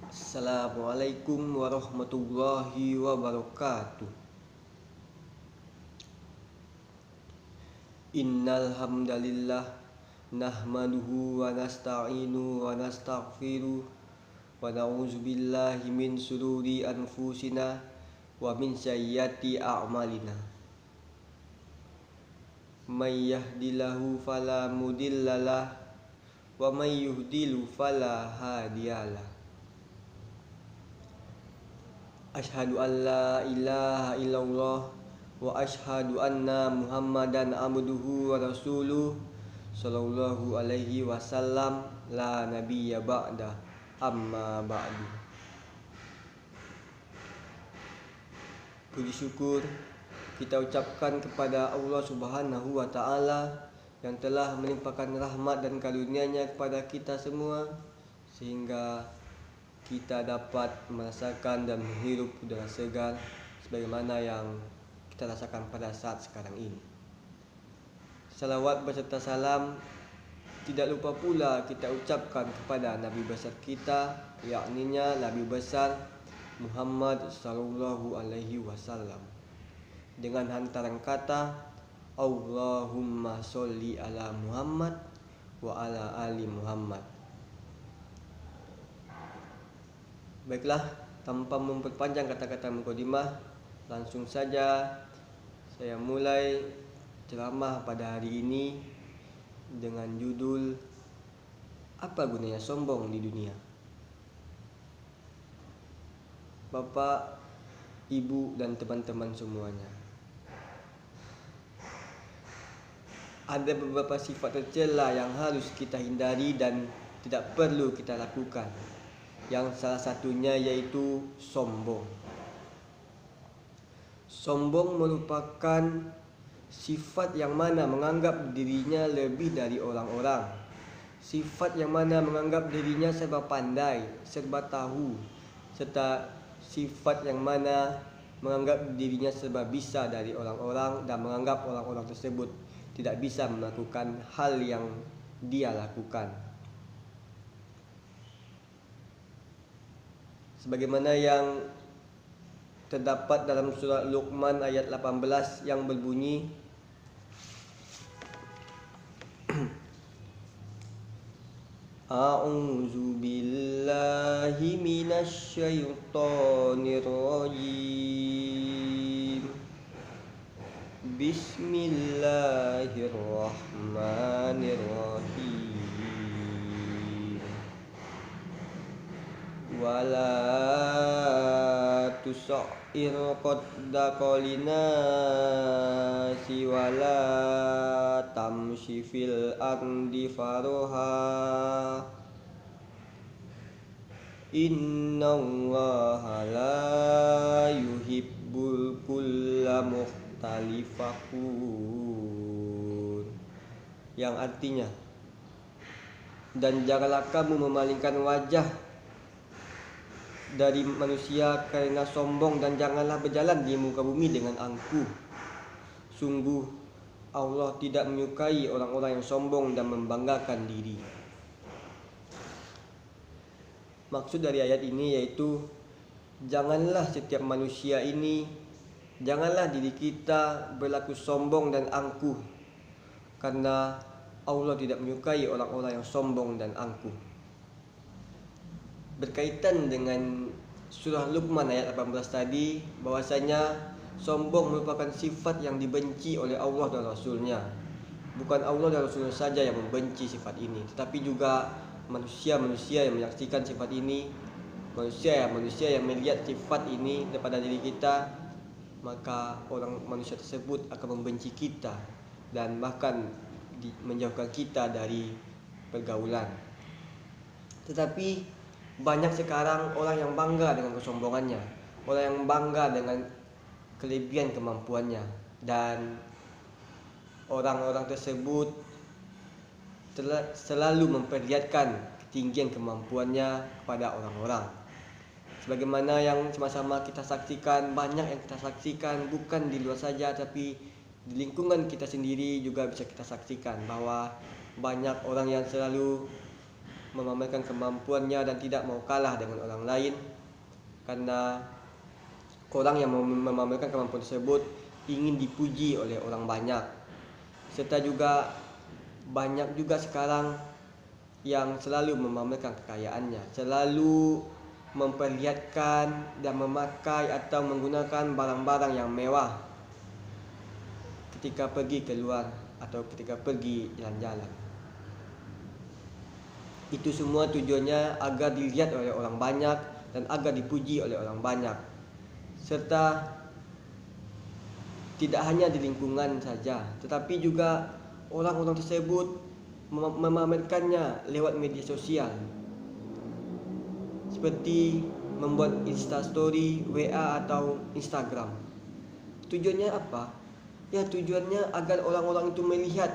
Assalamualaikum warahmatullahi wabarakatuh. Innal hamdalillah nahmaduhu wa nasta'inu wa nastaghfiruh wa na'udzu billahi min shururi anfusina wa min sayyiati a'malina. May yahdihillahu fala mudhillalah wa may yudhlil fala hadiyalah. Asyhadu an la ilaha illallah wa asyhadu anna Muhammadan abduhu wa rasuluh sallallahu alaihi wasallam la nabiyya ba'da amma ba'du. Puji syukur kita ucapkan kepada Allah Subhanahu wa taala yang telah melimpahkan rahmat dan karunia-Nya kepada kita semua sehingga kita dapat merasakan dan menghirup udara segar sebagaimana yang kita rasakan pada saat sekarang ini. Salawat beserta salam tidak lupa pula kita ucapkan kepada Nabi besar kita, yakninya Nabi besar Muhammad sallallahu alaihi wasallam, dengan hantaran kata Allahumma sholli ala Muhammad wa ala ali Muhammad. Baiklah, tanpa memperpanjang kata-kata mukadimah, langsung saja saya mulai ceramah pada hari ini dengan judul apa gunanya sombong di dunia. Bapak, Ibu dan teman-teman semuanya, ada beberapa sifat tercela yang harus kita hindari dan tidak perlu kita lakukan. Yang salah satunya yaitu sombong. Sombong merupakan sifat yang mana menganggap dirinya lebih dari orang-orang. Sifat yang mana menganggap dirinya serba pandai, serba tahu, serta sifat yang mana menganggap dirinya serba bisa dari orang-orang dan menganggap orang-orang tersebut tidak bisa melakukan hal yang dia lakukan. Sebagaimana yang terdapat dalam surah Luqman ayat 18 yang berbunyi A'udzu billahi minasy syaithanir rajim. Bismillahirrahmanirrahim. Wala tusa'ir qaddaka linasi wala tamshi fil ardi faroha innallaha la yuhibbul kulla mukhtalin fakhur, yang artinya, dan janganlah kamu memalingkan wajah dari manusia karena sombong, dan janganlah berjalan di muka bumi dengan angkuh. Sungguh Allah tidak menyukai orang-orang yang sombong dan membanggakan diri. Maksud dari ayat ini yaitu janganlah setiap manusia ini, janganlah diri kita berlaku sombong dan angkuh, karena Allah tidak menyukai orang-orang yang sombong dan angkuh. Berkaitan dengan surah Luqman ayat 18 tadi, bahwasanya sombong merupakan sifat yang dibenci oleh Allah dan Rasulnya. Bukan Allah dan Rasulnya saja yang membenci sifat ini, tetapi juga manusia-manusia yang menyaksikan sifat ini, manusia yang melihat sifat ini daripada diri kita, maka orang manusia tersebut akan membenci kita dan bahkan menjauhkan kita dari pergaulan. Tetapi banyak sekarang orang yang bangga dengan kesombongannya, orang yang bangga dengan kelebihan kemampuannya, dan orang-orang tersebut selalu memperlihatkan ketinggian kemampuannya kepada orang-orang. Sebagaimana yang sama-sama kita saksikan, banyak yang kita saksikan bukan di luar saja, tapi di lingkungan kita sendiri juga bisa kita saksikan bahwa banyak orang yang selalu memamerkan kemampuannya dan tidak mau kalah dengan orang lain, karena orang yang memamerkan kemampuan tersebut ingin dipuji oleh orang banyak. Serta juga banyak juga sekarang yang selalu memamerkan kekayaannya, selalu memperlihatkan dan memakai atau menggunakan barang-barang yang mewah ketika pergi keluar atau ketika pergi jalan-jalan. Itu semua tujuannya agar dilihat oleh orang banyak dan agar dipuji oleh orang banyak. Serta tidak hanya di lingkungan saja, tetapi juga orang-orang tersebut memamerkannya lewat media sosial, seperti membuat Instastory, WA atau Instagram. Tujuannya apa? Ya, tujuannya agar orang-orang itu melihat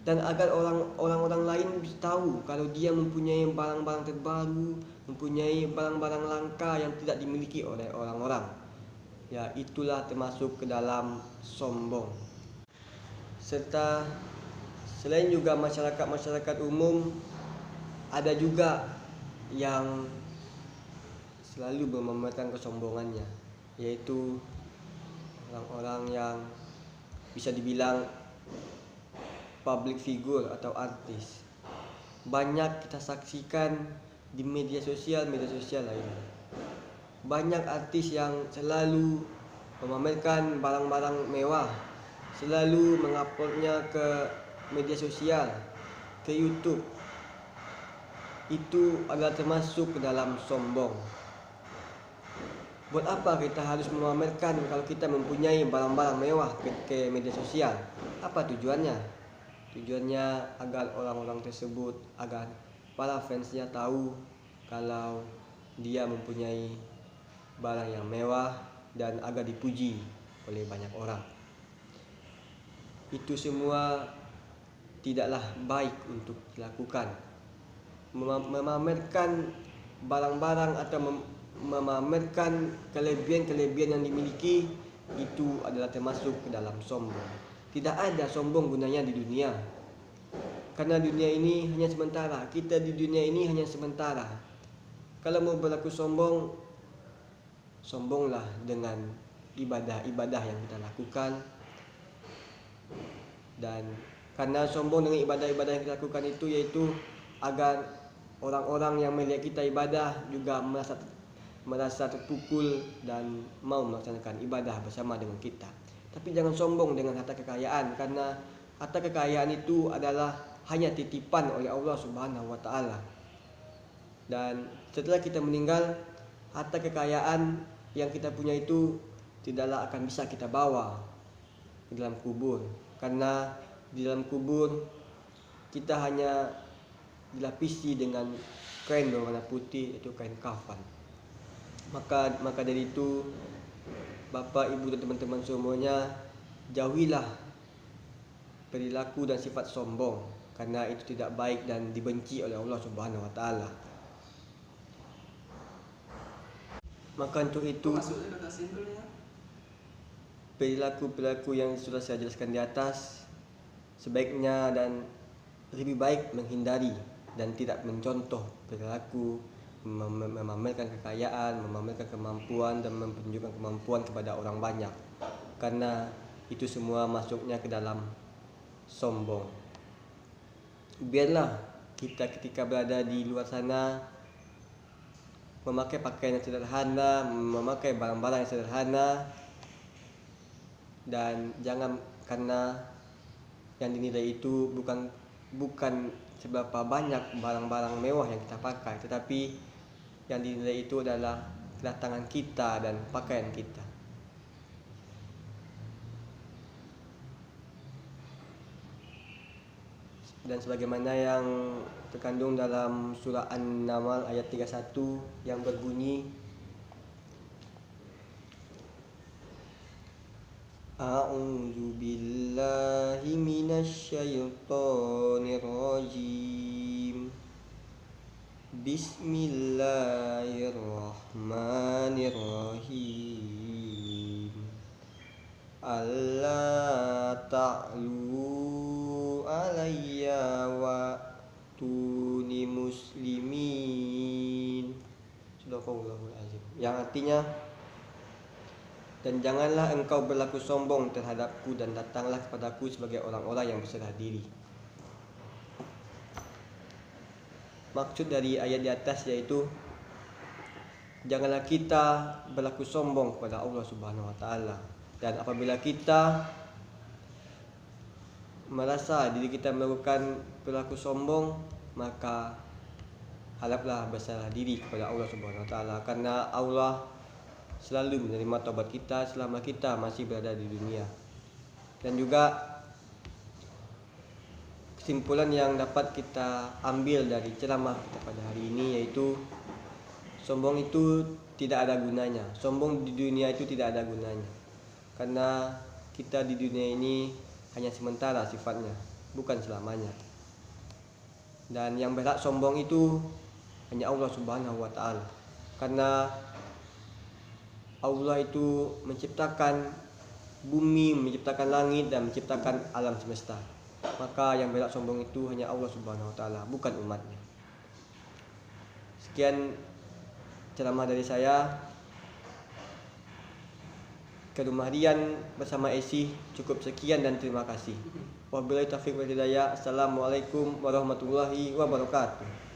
dan agar orang-orang lain tahu kalau dia mempunyai barang-barang terbaru, mempunyai barang-barang langka yang tidak dimiliki oleh orang-orang. Ya, itulah termasuk ke dalam sombong. Serta selain juga masyarakat umum, ada juga yang selalu memamerkan kesombongannya, yaitu orang-orang yang bisa dibilang public figure atau artis. Banyak kita saksikan di media sosial lainnya. Banyak artis yang selalu memamerkan barang-barang mewah, selalu menguploadnya ke media sosial, ke YouTube. Itu adalah termasuk ke dalam sombong. Buat apa kita harus memamerkan kalau kita mempunyai barang-barang mewah ke media sosial? Apa tujuannya? Tujuannya agar orang-orang tersebut, agar para fansnya tahu kalau dia mempunyai barang yang mewah dan agar dipuji oleh banyak orang. Itu semua tidaklah baik untuk dilakukan. Memamerkan barang-barang atau memamerkan kelebihan-kelebihan yang dimiliki itu adalah termasuk ke dalam sombong. Tidak ada sombong gunanya di dunia, karena dunia ini hanya sementara. Kita di dunia ini hanya sementara. Kalau mau berlaku sombong, sombonglah dengan ibadah-ibadah yang kita lakukan. Dan karena sombong dengan ibadah-ibadah yang kita lakukan itu, yaitu agar orang-orang yang melihat kita ibadah juga merasa terpukul dan mau melaksanakan ibadah bersama dengan kita. Tapi jangan sombong dengan harta kekayaan, karena harta kekayaan itu adalah hanya titipan oleh Allah Subhanahu wa taala. Dan setelah kita meninggal, harta kekayaan yang kita punya itu tidaklah akan bisa kita bawa ke dalam kubur, karena di dalam kubur kita hanya dilapisi dengan kain berwarna putih, yaitu kain kafan. Maka dari itu, Bapak, Ibu dan teman-teman semuanya, jauhilah perilaku dan sifat sombong, karena itu tidak baik dan dibenci oleh Allah Subhanahu wa taala. Maka untuk itu, perilaku-perilaku yang sudah saya jelaskan di atas sebaiknya dan lebih baik menghindari dan tidak mencontoh perilaku memamerkan kekayaan, memamerkan kemampuan dan menunjukkan kemampuan kepada orang banyak, karena itu semua masuknya ke dalam sombong. Biarlah kita ketika berada di luar sana memakai pakaian yang sederhana, memakai barang-barang yang sederhana, dan jangan, karena yang dinilai itu bukan seberapa banyak barang-barang mewah yang kita pakai, tetapi yang dinilai itu adalah kedatangan kita dan pakaian kita. Dan sebagaimana yang terkandung dalam surah An-Naml ayat 31 yang berbunyi, A'udzu billahi minasy syaithanir rajim. Bismillahirrahmanirrahim. Alla ta'lu alayya wa tuni muslimin. muslimin. Sadaqallahul azim. Yang artinya, dan janganlah engkau berlaku sombong terhadapku dan datanglah kepadaku sebagai orang-orang yang berserah diri. Maksud dari ayat di atas yaitu janganlah kita berlaku sombong kepada Allah Subhanahu wa taala. Dan apabila kita merasa diri kita melakukan perilaku sombong, maka haraplah berserah diri kepada Allah Subhanahu wa taala, karena Allah selalu menerima taubat kita selama kita masih berada di dunia. Dan juga kesimpulan yang dapat kita ambil dari ceramah kita pada hari ini yaitu sombong itu tidak ada gunanya. Sombong di dunia itu tidak ada gunanya, karena kita di dunia ini hanya sementara sifatnya, bukan selamanya. Dan yang berhak sombong itu hanya Allah Subhanahu wa taala, karena Allah itu menciptakan bumi, menciptakan langit dan menciptakan alam semesta. Maka yang berhak sombong itu hanya Allah Subhanahu wa taala, bukan umatnya. Sekian ceramah dari saya. Ke Rumah Rian bersama Esi cukup sekian dan terima kasih. Wabillahi taufiq wal hidayah. Assalamualaikum warahmatullahi wabarakatuh.